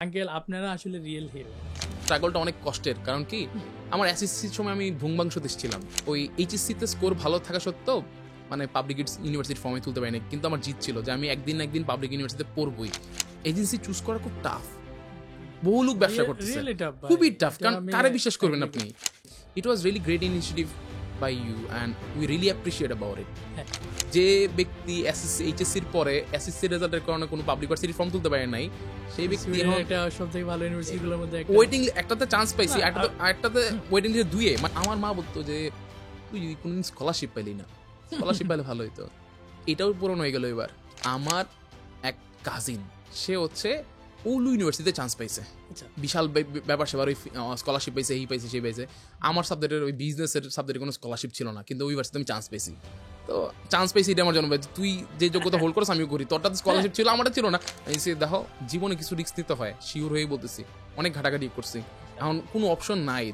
Uncle আপনারা আসলে real hero. স্ট্রাগলটা অনেক কষ্টের, কারণ কি আমার এসএসসির সময় আমি ভুংবাংশদেশ ছিলাম। ওই এইচএসসিতে স্কোর ভালো থাকা সত্ত্বেও মানে পাবলিক ইউনিভার্সিটির ফর্মে তুলতে পারিনি, কিন্তু আমার জিত ছিল যে আমি একদিন না একদিন পাবলিক ইউনিভার্সিটিতে পড়বই। এজেন্সি চুজ করা খুব টাফ, বহু লোক ব্যবসা করতেছে, খুবই টাফ, কারণ কারে বিশ্বাস করবেন আপনি। It was really great initiative by you and we really appreciate about it. যে ব্যক্তি এসএসসি এইচএসসির পরে এসএসসি রেজাল্টের কারণে কোনো পাবলিক ইউনিভার্সিটির ফর্ম তুলতে পারে নাই, সেই ব্যক্তি এটা সবথেকে ভালো ইউনিভার্সিটিগুলোর মধ্যে একটা। ওয়েটিং একটাতে চান্স পাইছি, একটাতে ওয়েটিং লিস্টে দুইয়ে। মানে আমার মা বলতো যে তুই কোনদিন স্কলারশিপ পাইলি না, স্কলারশিপ পাইলে ভালো হইতো। এটাও পূরণ হয়ে গেল এবার। আমার এক কাজিন, সে হচ্ছে ওলু ইউনিভার্সিটিতে চান্স পাইছে, বিশাল ব্যাপার সেবার, ওই স্কলারশিপ পাইছে, এই পাইছে সেই পাইছে। আমার সাবজেক্টের ওই বিজনেসের সাবজেক্টের কোনো স্কলারশিপ ছিল না, কিন্তু ওই ইউনিভার্সিটিতে আমি চান্স পেয়েছি। তো চান্স পেয়েছি এটা আমার জন্য, তুই যে যোগ্যতা হোল্ড করছ আমিও করি, তোরটা স্কলারশিপ ছিল আমারটা ছিল না। সে দেখো জীবনে কিছু রিস্ক নিতে হয়, শিওর হয়েই বলতেছি। অনেক ঘাটাঘাটি করছি, এখন কোনো অপশন নাই,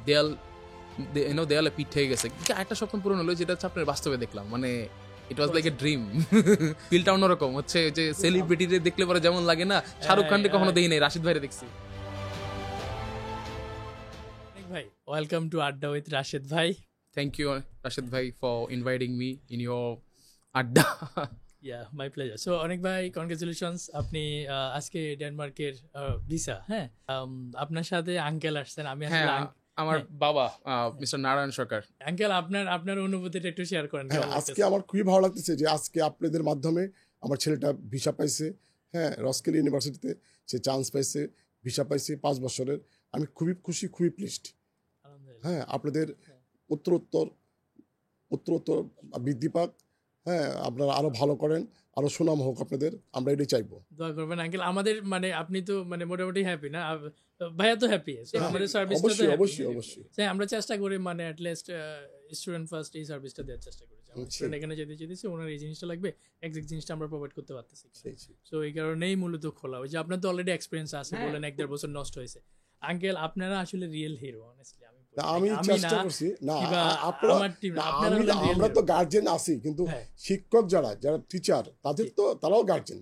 দেয়ালে পিঠ হয়ে গেছে। একটা স্বপ্ন পূরণ হলো, যেটা হচ্ছে আপনার বাস্তবে দেখলাম, মানে ইট ওয়াজ লাইক এ ড্রিম। ফিলটা অন্যরকম হচ্ছে, যে সেলিব্রিটিদের দেখলে পরে যেমন লাগে না, শাহরুখ খানকে কখনো দেখি নাই, রাশিদ ভাইরে দেখছি। ভাই ওয়েলকাম টু আড্ডা উইথ রাশেদ ভাই। থ্যাংক ইউ রাশেদ ভাই for inviting me in your আড্ডা। ইয়া মাই প্লেজার। সো অনেক ভাই কনগ্রাচুলেশনস, আপনি আজকে ডেনমার্কের ভিসা। হ্যাঁ, আপনার সাথে আঙ্কেল আসছেন। আমি আসলে আমার বাবা মিস্টার নারায়ণ সরকার। আঙ্কেল আপনার অনুভূতিটা একটু শেয়ার করেন। আজকে আমার খুবই ভালো লাগতেছে যে আজকে আপনাদের মাধ্যমে আমার ছেলেটা ভিসা পাইছে। হ্যাঁ, রস্কেল ইউনিভার্সিটিতে সে চান্স পাইছে, ভিসা পাইছে 5 বছরের। আমি খুবই খুশি, খুবই প্লিজড। হ্যাঁ, আপনাদের উত্তরোত্তর বৃদ্ধি পাক। হ্যাঁ, আপনারা আরো ভালো করেন, আরো সুনাম হোক আপনাদের, আমরা এটাই চাইবো। দোয়া করবেন আঙ্কেল। আমাদের মানে আপনি তো মানে মোটামুটি হ্যাপি না, ভাইয়া তো হ্যাপি আছে, আমাদের সার্ভিসটা তো অবশ্যই আমরা চেষ্টা করি, মানে অ্যাট লিস্ট স্টুডেন্ট ফার্স্ট এই সার্ভিসটা দেওয়ার চেষ্টা করি। স্টুডেন্ট এখানে যেতে চেয়েছি, ওনার এই জিনিসটা লাগবে, এক্সাক্ট জিনিসটা আমরা প্রোভাইড করতে পারতেছি। সো এই কারণেই মূলত খোলা। ওই যে আপনার তো অলরেডি এক্সপিরিয়েন্স আছে, বলেন 1-1.5 বছর নষ্ট হয়েছে। আঙ্কেল আপনারা আসলে রিয়েল হিরো, অনেস্টলি। আমি চেষ্টা করছি না, আমরা তো গার্জেন আছি, কিন্তু শিক্ষক যারা টিচার, তাদের তো তারাও গার্জেন,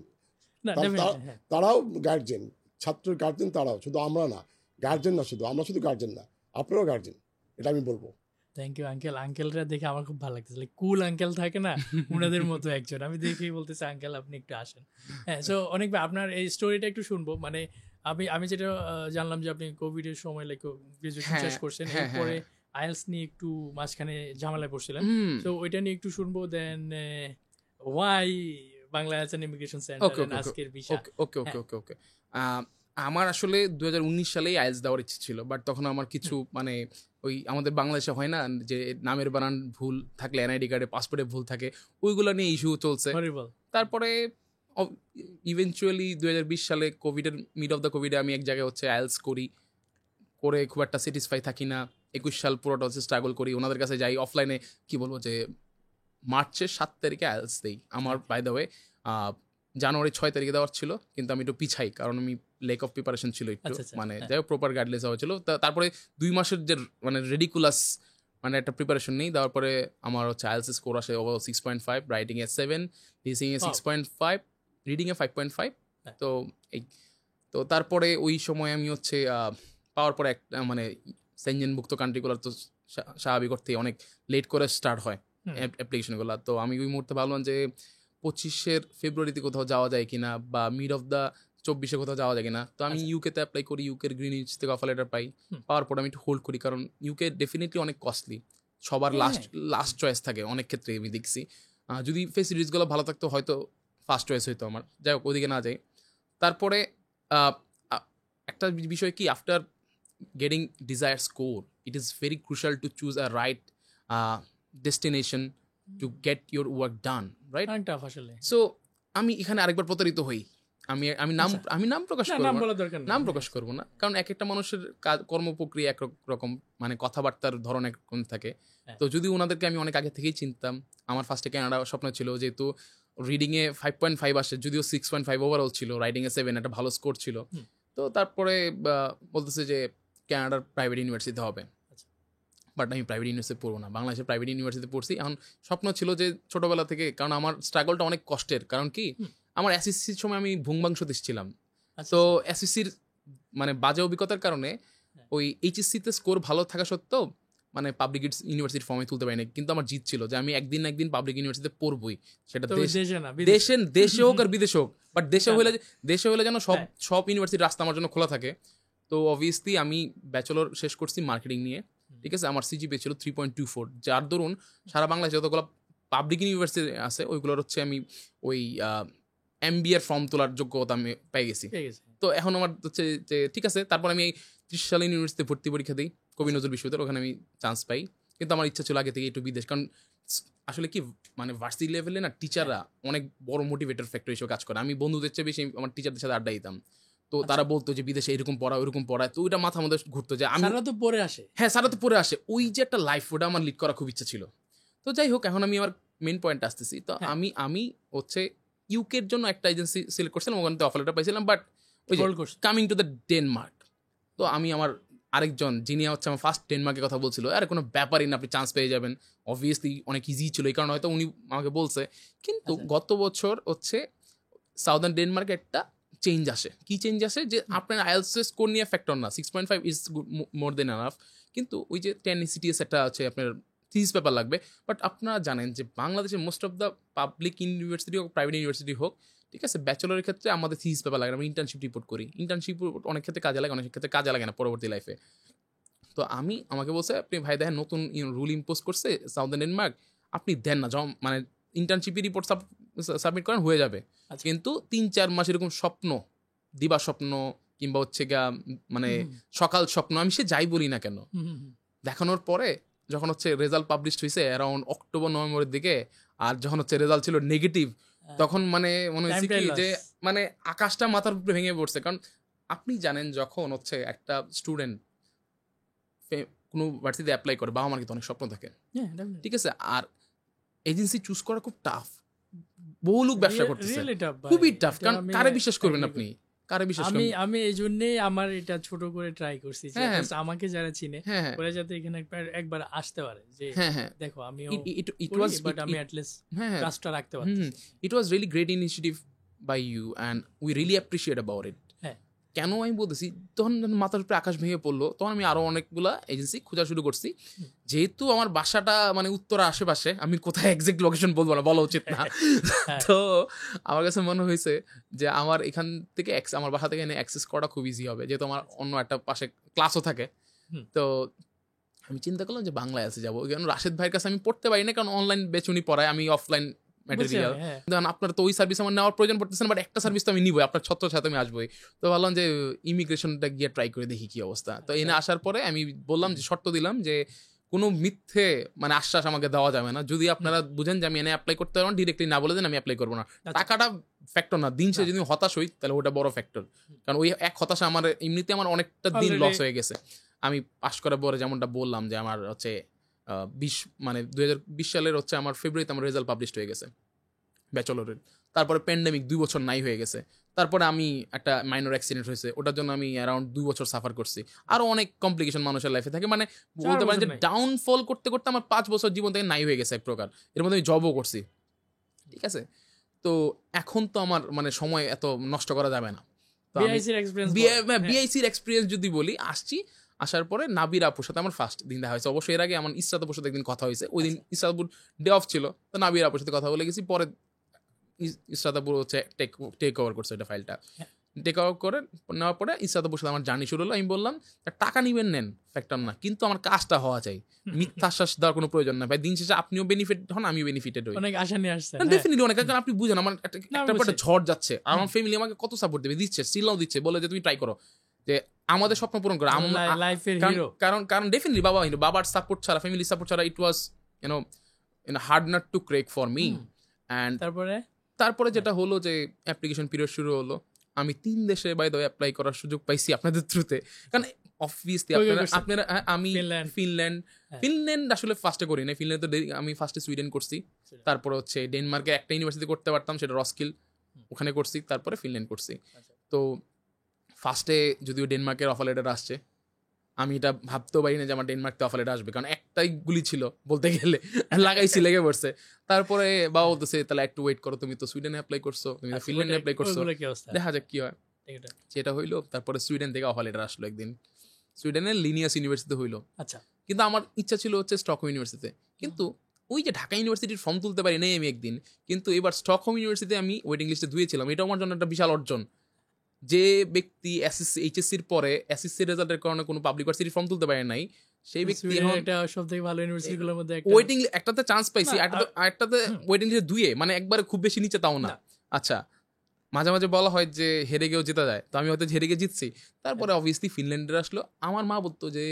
তারাও গার্জেন, ছাত্রের গার্জেন তারাও, শুধু আমরা না, গার্জেন না শুধু আমরা, শুধু গার্জেন না, আপনারাও গার্জেন, এটা আমি বলবো। Thank you uncle. আঙ্কেলরা দেখে আমার খুব ভালো লাগতেছে, কুল আঙ্কেল থাকে না, ওনাদের মতো একজন। আমি দেখেই বলতেছি আঙ্কেল আপনি একটু আসেন। হ্যাঁ, সো অনেক আপনার এই স্টোরিটা একটু শুনবো। মানে আমি যেটা জানলাম যে আপনি কোভিড এর সময় লাইক গ্রাজুয়েশন শেষ করছেন, এরপরে আইএলস নিয়ে একটু মাঝখানে ঝামেলায় পড়ছিলেন। তো ওইটা নিয়ে একটু শুনবো। Then Y Bangla IELTS immigration centre আজকের বিষয়। ওকে আমার আসলে 2019 সালেই আইএলস দেওয়ার ইচ্ছে ছিল, বাট তখন আমার কিছু মানে ওই আমাদের বাংলাদেশে হয় না যে নামের বানান ভুল থাকলে, এনআইডি কার্ডে পাসপোর্টে ভুল থাকে, ওইগুলো নিয়ে ইস্যু চলছে। তারপরে ইভেনচুয়ালি 2020 সালে কোভিডের মিড অফ দ্য কোভিডে আমি এক জায়গায় হচ্ছে আইএলস করে খুব একটা স্যাটিসফাই থাকি না। 21 সাল পুরোটা হচ্ছে স্ট্রাগল করি, ওনাদের কাছে যাই অফলাইনে। কি বলবো যে মার্চের 7 তারিখে আইএলস দেই। আমার বাই দ্য ওয়ে জানুয়ারি 6 তারিখে দেওয়ার ছিল, কিন্তু আমি একটু পিছাই, কারণ আমি লেক অফ প্রিপারেশন ছিল একটু, মানে যাই হোক প্রপার গাইডলাইন্স হওয়া ছিল। তারপরে 2 মাসের যে মানে রেডিকুলাস মানে একটা প্রিপারেশন নেই, দেওয়ার পরে আমার হচ্ছে আইএলস স্কোর আসে 6.5, writing A 7, লিসিং A 6.5, reading a 5.5। তো তারপরে ওই সময় আমি হচ্ছে পাওয়ার পরে একটা মানে সেনজেনভুক্ত কান্ট্রিগুলো তো স্বাভাবিক অর্থে অনেক লেট করে স্টার্ট হয় অ্যাপ্লিকেশনগুলো। তো আমি ওই মুহূর্তে ভাবলাম যে 25 ফেব্রুয়ারিতে কোথাও যাওয়া যায় কিনা, বা মিড অফ দ্য 24 কোথাও যাওয়া যায় কিনা। তো আমি ইউকেতে অ্যাপ্লাই করি, ইউকের গ্রিনিচ থেকে অফার লেটার পাই। পাওয়ার পর আমি একটু হোল্ড করি, কারণ ইউকে ডেফিনেটলি অনেক কস্টলি, সবার লাস্ট চয়েস থাকে অনেক ক্ষেত্রে আমি দেখছি। যদি ফেসিলিটিসগুলো ভালো থাকতো হয়তো ফার্স্ট চয়েস হইতো আমার, যাই হোক ওদিকে না যাই। তারপরে একটা বিষয় কি, after getting desire score, it is very crucial to choose a right destination to get your work done, right? So আমি এখানে আরেকবার প্রতারিত হই। আমি নাম প্রকাশ করবো না, কারণ এক একটা মানুষের কর্ম প্রক্রিয়া এক রকম, মানে কথাবার্তার ধরন একরকম থাকে। তো যদি ওনাদেরকে আমি অনেক আগে থেকেই চিনতাম, আমার ফার্স্টে ক্যানাডা স্বপ্ন ছিল, যেহেতু রিডিংয়ে 5.5 আসে, যদিও 6.5 ওভারঅল ছিল, রাইটিংয়ে 7, একটা ভালো স্কোর ছিল। তো তারপরে বলতেছে যে ক্যানাডার প্রাইভেট ইউনিভার্সিটিতে হবে, বাট আমি প্রাইভেট ইউনিভার্সিটি পড়বো না, বাংলাদেশের প্রাইভেট ইউনিভার্সিটিতে পড়ছি। এখন স্বপ্ন ছিল যে ছোটোবেলা থেকে, কারণ আমার স্ট্রাগলটা অনেক কষ্টের, কারণ কি আমার এসএসসির সময় আমি ভুংবাংশদেশ ছিলাম। তো এসএসসির মানে বাজে অভিজ্ঞতার কারণে ওই এইচএসসিতে স্কোর ভালো থাকা সত্ত্বেও মানে পাবলিক ইউনিভার্সিটির ফর্মে তুলতে পারিনি, কিন্তু আমার জিত ছিল যে আমি একদিন না একদিন পাবলিক ইউনিভার্সিটিতে পড়বই, সেটা দেশে হোক আর বিদেশে হোক, বাট দেশে হলে যেন সব ইউনিভার্সিটির রাস্তা আমার জন্য খোলা থাকে। তো অবভিয়াসলি আমি ব্যাচেলর শেষ করছি মার্কেটিং নিয়ে, ঠিক আছে। আমার সিজিপিএ ছিল 3.24, যার দরুন সারা বাংলাদেশে যতগুলো পাবলিক ইউনিভার্সিটি আছে ওইগুলোর হচ্ছে আমি ওই MBA ফর্ম তোলার যোগ্যতা আমি পেয়ে গেছি। তো এখন আমার হচ্ছে যে ঠিক আছে, তারপর আমি 30 সালে ইউনিভার্সিটিতে ভর্তি পরীক্ষা দিই কবি নজরুল বিশ্ববিদ্যালয়, ওখানে আমি চান্স পাই। কিন্তু আমার ইচ্ছা ছিল আগে থেকে একটু বিদেশ, কারণ আসলে কি মানে ভার্সিটি লেভেলে না টিচাররা অনেক বড় মোটিভেটর ফ্যাক্টর হিসেবে কাজ করে। আমি বন্ধুদের চেয়ে বেশি আমার টিচারদের সাথে আড্ডা দিতাম, তো তারা বলতো যে বিদেশে এরকম পড়া ওইরকম পড়ায়, তো ওইটা মাথার মধ্যে ঘুরতো যে আমি তো পড়ে আসে, হ্যাঁ সারা তো পড়ে আসে, ওই যে একটা লাইফ ওটা আমার লিড করা খুব ইচ্ছা ছিল। তো যাই হোক, এখন আমি আমার মেন পয়েন্ট আসতেছি। তো আমি হচ্ছে ইউকের জন্য একটা এজেন্সি সিলেক্ট করছিলাম, ওখানে অফার লেটার পাইছিলাম, বাট ওই কামিং টু দ্য ডেনমার্ক, তো আমি আমার আরেকজন যিনি হচ্ছে আমার ফার্স্ট ডেনমার্কের কথা বলছিল, আরে কোনো ব্যাপারই না, আপনি চান্স পেয়ে যাবেন, অবভিয়াসলি অনেক ইজি ছিল, এই কারণে হয়তো উনি আমাকে বলছে। কিন্তু গত বছর হচ্ছে সাউদার্ন ডেনমার্কে একটা চেঞ্জ আসে। কি চেঞ্জ আসে যে আপনার আইএলটিএস স্কোর নিয়ে ফ্যাক্টর না, 6.5 ইজ মোর দেন এনাফ, কিন্তু ওই যে 10 ECTS একটা আছে আপনার থিসিস পেপার লাগবে। বাট আপনারা জানেন যে বাংলাদেশে most of the public university হোক প্রাইভেট ইউনিভার্সিটি হোক, ঠিক আছে, ব্যাচেলরের ক্ষেত্রে আমাদের থিসিস পেপার লাগে, আমরা ইন্টার্নশিপ রিপোর্ট করি, ইন্টার্নশিপ অনেক ক্ষেত্রে কাজে লাগে, অনেক ক্ষেত্রে কাজে লাগে না পরবর্তী লাইফে। তো আমাকে বলছে আপনি ভাই দেখেন নতুন রুল ইম্পোজ করছে সাউদার্ন ডেনমার্ক, আপনি দেন না, মানে ইন্টার্নশিপের রিপোর্ট সাবমিট করেন হয়ে যাবে, কিন্তু 3-4 মাস এরকম স্বপ্ন, দিবা স্বপ্ন কিংবা হচ্ছে গা মানে সকাল স্বপ্ন, আমি সে যাই বলি না কেন, দেখানোর পরে যখন হচ্ছে রেজাল্ট পাবলিশ হয়েছে অ্যারাউন্ড অক্টোবর-নভেম্বরের দিকে, আর যখন হচ্ছে রেজাল্ট ছিল নেগেটিভ, তখন মানে মনে হচ্ছে কি যে মানে আকাশটা মাথার উপরে ভেঙে পড়ছে। কারণ আপনি জানেন যখন হচ্ছে একটা স্টুডেন্ট কোনো ভার্সিটিতে অ্যাপ্লাই করে, বাবা মার কিন্তু অনেক স্বপ্ন থাকে, ঠিক আছে, আর এজেন্সি চুজ করা খুব টাফ, বহু লোক ব্যবসা করতেছে, খুবই টাফ, কারণ কারে বিশ্বাস করবেন আপনি, কারে বিশ্বাস করবেন? আমি এই জন্যই আমার এটা ছোট করে ট্রাই করছি যে আমাকে যারা চিনে ওরা যাতে এখানে একবার আসতে পারে, যে দেখো আমি বাট আমি অ্যাট লিস্ট ট্রাস্টটা রাখতে পারছি। It was really great initiative by you and we really appreciate about it. কেন আমি বলতেছি, তখন মাথার উপরে আকাশ ভেঙে পড়লো, তখন আমি আরো অনেকগুলা এজেন্সি খোঁজা শুরু করছি। যেহেতু আমার বাসাটা মানে উত্তরা আশেপাশে, আমি কোথায় এক্সাক্ট লোকেশন বলবো না, বলা উচিত না, তো আমার কাছে মনে হয়েছে যে আমার এখান থেকে আমার বাসা থেকে এনে অ্যাক্সেস করা খুব ইজি হবে, যেহেতু আমার অন্য একটা পাশে ক্লাসও থাকে। তো আমি চিন্তা করলাম যে বাংলায় আছে যাবো, কারণ রাশেদ ভাইয়ের কাছে আমি পড়তে পারি না, কারণ অনলাইন বেচুনি পড়ায়, আমি অফলাইন ম্যাটেরিয়াল, আপনার তো ওই সার্ভিস আমার নেওয়ার প্রয়োজন পড়তেছে না, বাট একটা সার্ভিস তো আমি নিবই, আপনার ছত্র সাথে আমি আসবোই। তো ভাবলাম যে ইমিগ্রেশনটা গিয়ে ট্রাই করে দেখি কি অবস্থা। তো এনে আসার পরে আমি বললাম যে শর্ত দিলাম যে কোনো মিথ্যে মানে আশ্বাস আমাকে দেওয়া যাবে না, যদি আপনারা বুঝেন যে আমি এনে অ্যাপ্লাই করতে পারবো, ডিরেক্টলি না বলে দেন আমি অ্যাপ্লাই করবো না। টাকাটা ফ্যাক্টর না, দিন শেষে যদি হতাশ হই তাহলে ওটা বড় ফ্যাক্টর, কারণ ওই এক হতাশা আমার এমনিতে আমার অনেকটা দিন লস হয়ে গেছে। আমি পাশ করার পরে যেমনটা বললাম যে আমার হচ্ছে 2020 সালের হচ্ছে আমার ফেব্রুয়ারিতে আমার রেজাল্ট পাবলিশ হয়ে গেছে ব্যাচেলরের, তারপরে প্যান্ডেমিক 2 বছর নাই হয়ে গেছে, তারপরে আমি একটা মাইনর অ্যাক্সিডেন্ট হয়েছে, ওটার জন্য আমি অ্যারাউন্ড 2 বছর সাফার করছি, আরো অনেক কমপ্লিকেশন মানুষের লাইফে থাকে, মানে বলতে পারেন যে ডাউনফল করতে করতে আমার 5 বছর জীবন থেকে নাই হয়ে গেছে এক প্রকার। এর মধ্যে আমি জবও করছি, ঠিক আছে। তো এখন তো আমার মানে সময় এত নষ্ট করা যাবে না। বিআইসির এক্সপিরিয়েন্স যদি বলি, আসার পরে নাবির আপুর সাথে আমার ফার্স্ট দিন দেখা হয়েছে। অবশ্যই এর আগে আমার ইসরাত আপুর সাথে একদিন কথা হয়েছে, ওই দিন ইসরাত আপুর ডে অফ ছিল, তো নাবির আপুর সাথে কথা বলে গেছি। পরে ইসরাত আপু হচ্ছে টেক ওভার করছে এটা ফাইলটা, টেক ওভার করে নেওয়ার পরে ইসরাত আপুর সাথে আমার জার্নি শুরু হলো। আমি বললাম টাকা নিবেন নেন, ফ্যাক্টর না, কিন্তু আমার কাজটা হওয়া চাই, মিথ্যা আশ্বাস দেওয়ার কোনো প্রয়োজন না ভাই। দিন শেষে আপনিও বেনিফিট হন, আমিও বেনিফিটেড হই। অনেক আশা নিয়ে আসছে, ডেফিনেটলি অনেক, কারণ আপনি বুঝেন আমার একটা ঝড় যাচ্ছে, আমার ফ্যামিলি আমাকে কত সাপোর্ট দেবে, দিচ্ছে, সিলাও দিচ্ছে, বলে যে তুমি ট্রাই করো, যে আমাদের স্বপ্ন পূরণ করো, কারণ ডেফিনেটলি বাবার সাপোর্ট ছাড়া, ফ্যামিলি সাপোর্ট ছাড়া it was hard not to crack for me. And তারপরে যেটা হলো যে অ্যাপ্লিকেশন পিরিয়ড শুরু হলো, আমি 3 দেশে বাই দ্য ওয়ে অ্যাপ্লাই করার সুযোগ পাইছি আপনাদের থ্রুতে, কারণ অবভিয়াসলি আপনারা আমি ফিনল্যান্ড আসলে ফার্স্টে করি না, ফিনল্যান্ড তো আমি ফার্স্টে সুইডেন করছি, তারপরে হচ্ছে ডেনমার্কে একটা ইউনিভার্সিটি করতে পারতাম, সেটা রস্কিল, ওখানে করছি, তারপরে ফিনল্যান্ড করছি। তো ফার্স্টে যদিও ডেনমার্কের অফার লেটার আসছে, আমি এটা ভাবতেও পারি না যে আমার ডেনমার্ক অফার লেটার আসবে, কারণ একটাই গুলি ছিল বলতে গেলে, লাগাইছি লেগে পড়ছে। তারপরে বাবা বলতেছে তাহলে একটু ওয়েট করো, তুমি তো সুইডেনে অ্যাপ্লাই করছো, তুমি তো ফিনল্যান্ডে অ্যাপ্লাই করছো, দেখা যাক কি হয়। এটা সেটা হইলো। তারপরে সুইডেন থেকে অফার লেটার আসলো একদিন, সুইডেনের লিনিয়াস ইউনিভার্সিটিতে হইলো। আচ্ছা কিন্তু আমার ইচ্ছা ছিল হচ্ছে স্টকহোম ইউনিভার্সিটিতে, কিন্তু ওই যে ঢাকা ইউনিভার্সিটির ফর্ম তুলতে পারি নাই আমি একদিন, কিন্তু এবার স্টকহোম ইউনিভার্সিটিতে আমি ওয়েটিং লিস্টে ধুয়েছিলাম। এটা আমার জন্য একটা বিশাল অর্জন। যে ব্যক্তি এসএসসি এইচএসসির পরে এসএসসি রেজাল্টের কারণে কোনো পাবলিক ভার্সিটির ফর্ম তুলতে পারে নাই, সেই ব্যক্তি সুইডেন এখন এটা সবথেকে ভালো ইউনিভার্সিটিগুলোর মধ্যে একটা। ওয়েটিং একটাতে চান্স পাইছি, না, একটাতে ওয়েটিং লিস্টে ধুয়ে, মানে একবারে খুব বেশি নিচে তাও না। না। আচ্ছা, মাঝে মাঝে বলা হয় যে হেরে গিয়েও জেতা যায়, তো আমি হয়তো হেরে গিয়ে জিতছি। তারপরে অবভিয়াসলি ফিনল্যান্ডের আসলো। আমার মা বলতো যে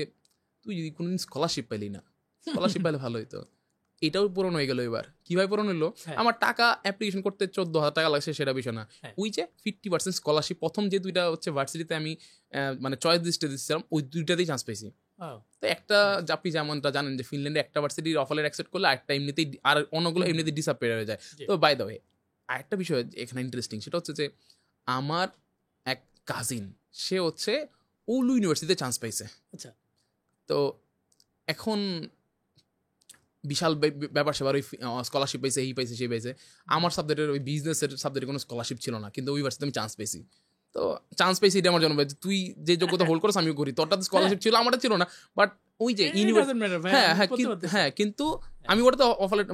তুই যদি কোনোদিন স্কলারশিপ পাইলি না, স্কলারশিপ পাইলে ভালো হইতো। এটাও পূরণ হয়ে গেল। এবার কিভাবে পূরণ হলো? হ্যাঁ। আমার টাকা অ্যাপ্লিকেশন করতে 14,000 টাকা লাগছে, সেটা বিষয় না। হ্যাঁ। ওই যে 50% স্কলারশিপ, প্রথম যে দুইটা হচ্ছে ভার্সিটিতে আমি মানে চয়েস লিস্টে দিচ্ছিলাম, ওই দুইটাতেই চান্স পাইছি। Oh, তো একটা আপনি যেমনটা জানেন যে ফিনল্যান্ডে একটা ভার্সিটির অফার অ্যাকসেপ্ট করলে আরেকটা এমনিতেই, আর অন্যগুলো এমনিতেই ডিসঅ্যাপিয়ার হয়ে যায়। জি। তো বাই দ্য ওয়ে, আরেকটা বিষয় এখানে ইন্টারেস্টিং, সেটা হচ্ছে যে আমার এক কাজিন, সে হচ্ছে ওলু ইউনিভার্সিটিতে চান্স পাইছে। আচ্ছা তো এখন বিশাল ব্যাপার সেবার, ওই স্কলারশিপ পাইছে, এই পাইছে সেই পাইছে। আমার সাবজেক্টের ওই বিজনেসের সাবজেক্টে কোনো স্কলারশিপ ছিল না, কিন্তু ওই ভার্সিটিতে আমি চান্স পেয়েছি। তো চান্স পেয়েছি এটা আমার জন্য, তুই যে যোগ্যতা হোল্ড করছ আমিও করি, তোরটা স্কলারশিপ ছিল, আমারটা ছিল না। বাট ওই যে হ্যাঁ, কিন্তু আমি ওটাতে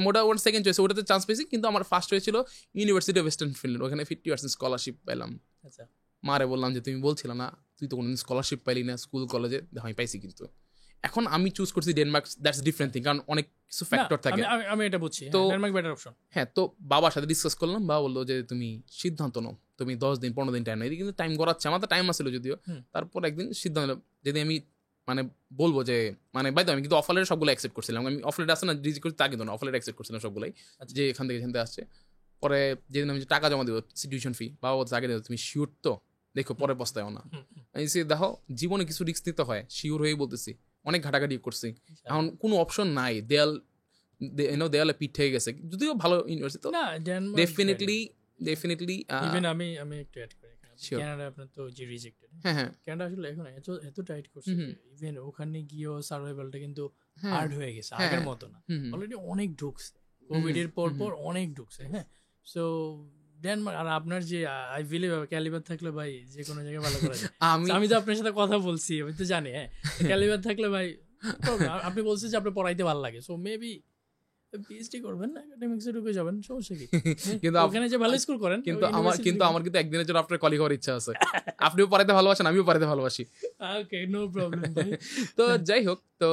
ওটা সেকেন্ড চয়েস, ওটাতে চান্স পেয়েছি। কিন্তু আমার ফার্স্ট হয়েছিল ইউনিভার্সিটি অফ ওয়েস্টার্ন ফিনল্যান্ড, ওখানে 50% স্কলারশিপ পেলাম। আচ্ছা মারে বললাম যে তুমি বলছিল না তুই তো কোনোদিন স্কলারশিপ পাইলি না স্কুল কলেজে, আমি পাইছি। কিন্তু এখন আমি চুজ করছি ডেনমার্ক, দ্যাটস ডিফারেন্ট থিং, কারণ অনেক কিছু ফ্যাক্টর থাকে। আমি এটা বুঝছি, তো ডেনমার্ক বেটার অপশন। হ্যাঁ, তো বাবার সাথে ডিসকাস করলাম। বাবা বললো যে তুমি সিদ্ধান্ত নাও, তুমি 10 দিন 15 দিন টাইম নেই, কিন্তু টাইম গড়াচ্ছে, আমার তো টাইম আসছিল যদিও। তারপর একদিন সিদ্ধান্ত নিলাম, যদি আমি মানে বলবো যে মানে বাইতো, আমি কিন্তু অফারের সবগুলো অ্যাকসেপ্ট করছিলাম। আমি অফারের আসে না রিজিক করছি তা কিন্তু না, অফারের অ্যাকসেপ্ট করছিলাম সবগুলোই, যে এখান থেকে আসছে। পরে যেদিন আমি টাকা জমা দেবো টিউশন ফি, বাবা বলছে আগে দেবো, তুমি শিওর তো, দেখো পরে পস্তায়ও না। আমি দেখো জীবনে কিছু রিস্ক নিতে হয়, শিওর হয়েই বলতেছি। অনেক ঘাটাঘাটি করছি, এখন কোনো অপশন নাই, দেয়ালে পিঠ হয়ে গেছে। যদিও ভালো ইউনিভার্সিটি, তো ডেফিনেটলি ইভেন আমি একটু অ্যাড করি, কানাডা আপনার তো যে রিজেক্টেড, হ্যাঁ, কানাডা আসলে এখন এত টাইট করছে, ইভেন ওখানে গিয়েও সার্ভাইভালটা কিন্তু হার্ড হয়ে গেছে, আগের মতো না। অলরেডি অনেক ঢুকছে, কোভিড এর পর অনেক ঢুকছে। হ্যাঁ, সো ডেনমার্ক। আর আপনার যে আই বিলিভ ক্যালিবার থাকলে ভাই যে কোনো জায়গায় ভালো করা যায়। আমি তো আপনার সাথে কথা বলছি, আমি তো জানি। হ্যাঁ, ক্যালিবার থাকলে ভাই আপনি বলছেন যে আপনি পড়াইতে ভালো লাগে, সো মেবি পিএইচডি করবেন, একাডেমিক্সে ঢুকে যাবেন, সমস্যা কি? কিন্তু ওখানে যে ভালো স্কোর করেন। কিন্তু আমার কিন্তু একদিনের জন্য আপনার কলিগ হওয়ার ইচ্ছা আছে। আপনিও পড়াইতে ভালোবাসেন, আমিও পড়াইতে ভালোবাসি। ওকে, নো প্রবলেম ভাই। তো যাই হোক, তো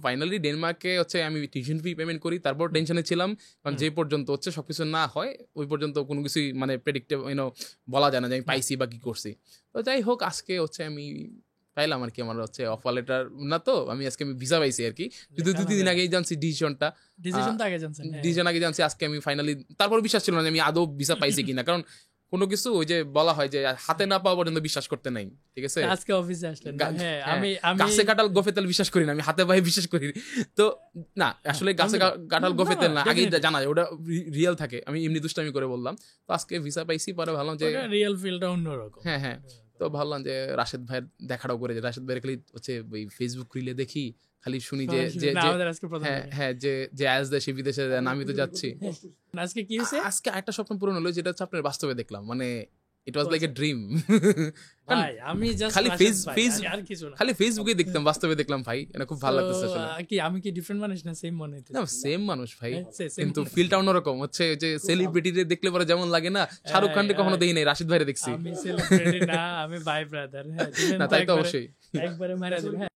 ফাইনালি ডেনমার্কে হচ্ছে আমি টিউশন ফি পেমেন্ট করি। তারপর টেনশনে ছিলাম, কারণ যে পর্যন্ত হচ্ছে সবকিছু না হয় ওই পর্যন্ত কোনো কিছুই মানে প্রেডিক্টেবল বলা যায় না যে আমি পাইছি বা কি করছি। তো যাই হোক, আজকে হচ্ছে আমি পাইলাম আর কি, আমার হচ্ছে অফার লেটার না, তো আমি আজকে আমি ভিসা পাইছি আর কি। যদি 2-3 দিন আগেই জানছি ডিসিশন আগে জানছি, আজকে আমি ফাইনালি। তারপর বিশ্বাস ছিল না যে আমি আদৌ ভিসা পাইছি কিনা, কারণ কোনো কিছু ওই যে বলা হয় যে হাতে না পাওয়া পর্যন্ত বিশ্বাস করতে নাই, ঠিক আছে? আজকে অফিসে আসলেন, হ্যাঁ আমি গাছে কাঁঠাল গোফে তেল বিশ্বাস করি না, আমি হাতে পায়ে বিশ্বাস করি। তো না, আসলে গাছে কাঁঠাল গোফে তেল না, আগেই জানা যায় ওটা রিয়েল থাকে। আমি এমনি দুষ্টামি করে বললাম। তো আজকে ভিসা পাইছি, পরে ভাবলাম যে রিয়েল ফিলটা অন্যরকম। হ্যাঁ, তো ভাবলাম যে রাশেদ ভাইয়ের দেখাটাও করে, যে রাশেদ ভাইয়ের খালি হচ্ছে ওই ফেসবুক রিলে দেখি, খালি শুনি যে হ্যাঁ যে আজ দেশে বিদেশে আমি তো যাচ্ছি। আজকে কি হয়েছে? আজকে একটা স্বপ্ন পূরণ হলো, যেটা হচ্ছে আপনার বাস্তবে দেখলাম, মানে ইট ওয়াজ লাইক এ ড্রিম। ভাই আমি জাস্ট খালি ফেসবুকে দেখতাম, বাস্তবে দেখলাম ভাই, এটা খুব ভালো লাগতেছে আসলে। কি আমি কি ডিফারেন্ট মানুষ না সেম মনে হচ্ছে? না, সেম মানুষ ভাই, কিন্তু ফিলটা অন্যরকম হচ্ছে। যে সেলিব্রিটিদের দেখলে পরে যেমন লাগে না, শাহরুখ খানকে কখনো দেখি নাই, রাশিদ ভাইরে দেখছি। আমি সেলিব্রিটি না, আমি ভাই ব্রাদার। হ্যাঁ, না তাই তো অবশ্যই একবারে মারা দিবেন।